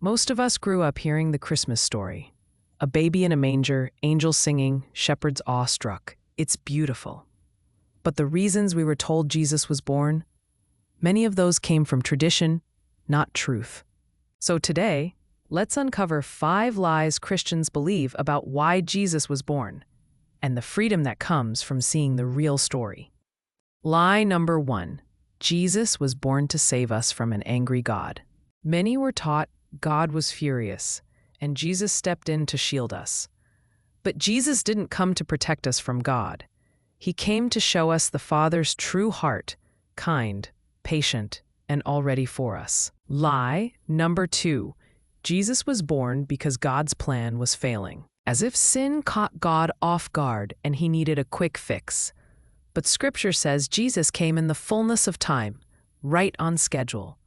Most of us grew up hearing the Christmas story. A baby in a manger, angels singing, shepherds awestruck. It's beautiful. But the reasons we were told Jesus was born, many of those came from tradition, not truth. So today, let's uncover 5 lies Christians believe about why Jesus was born, and the freedom that comes from seeing the real story. Lie number 1. Jesus was born to save us from an angry God. Many were taught God was furious, and Jesus stepped in to shield us. But Jesus didn't come to protect us from God. He came to show us the Father's true heart, kind, patient, and all ready for us. Lie number 2. Jesus was born because God's plan was failing, as if sin caught God off guard and he needed a quick fix. But Scripture says Jesus came in the fullness of time, right on schedule.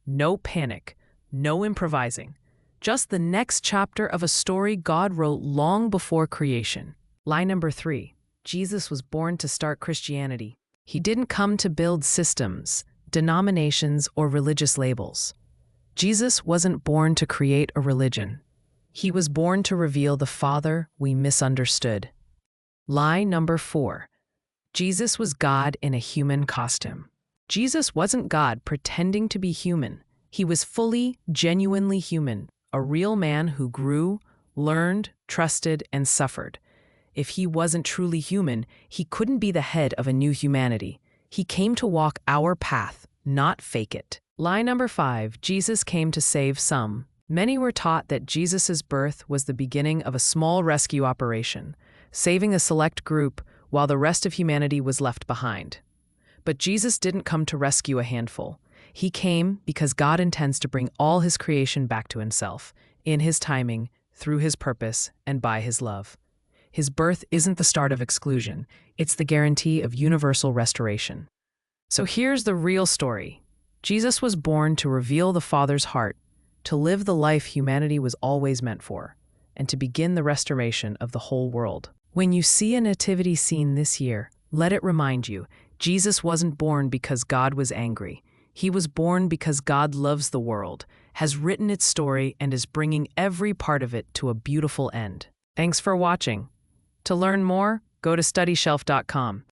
No panic, no improvising, just the next chapter of a story God wrote long before creation. Lie number 3. Jesus was born to start Christianity. He didn't come to build systems, denominations, or religious labels. Jesus wasn't born to create a religion. He was born to reveal the Father we misunderstood. Lie number 4. Jesus was God in a human costume. Jesus wasn't God pretending to be human. He was fully, genuinely human, a real man who grew, learned, trusted, and suffered. If he wasn't truly human, he couldn't be the head of a new humanity. He came to walk our path, not fake it. Lie number 5. Jesus came to save some. Many were taught that Jesus' birth was the beginning of a small rescue operation, saving a select group while the rest of humanity was left behind. But Jesus didn't come to rescue a handful. He came because God intends to bring all his creation back to himself, in his timing, through his purpose, and by his love. His birth isn't the start of exclusion, it's the guarantee of universal restoration. So here's the real story. Jesus was born to reveal the Father's heart, to live the life humanity was always meant for, and to begin the restoration of the whole world. When you see a nativity scene this year, let it remind you, Jesus wasn't born because God was angry. He was born because God loves the world, has written its story, and is bringing every part of it to a beautiful end. Thanks for watching. To learn more, go to studyshelf.com.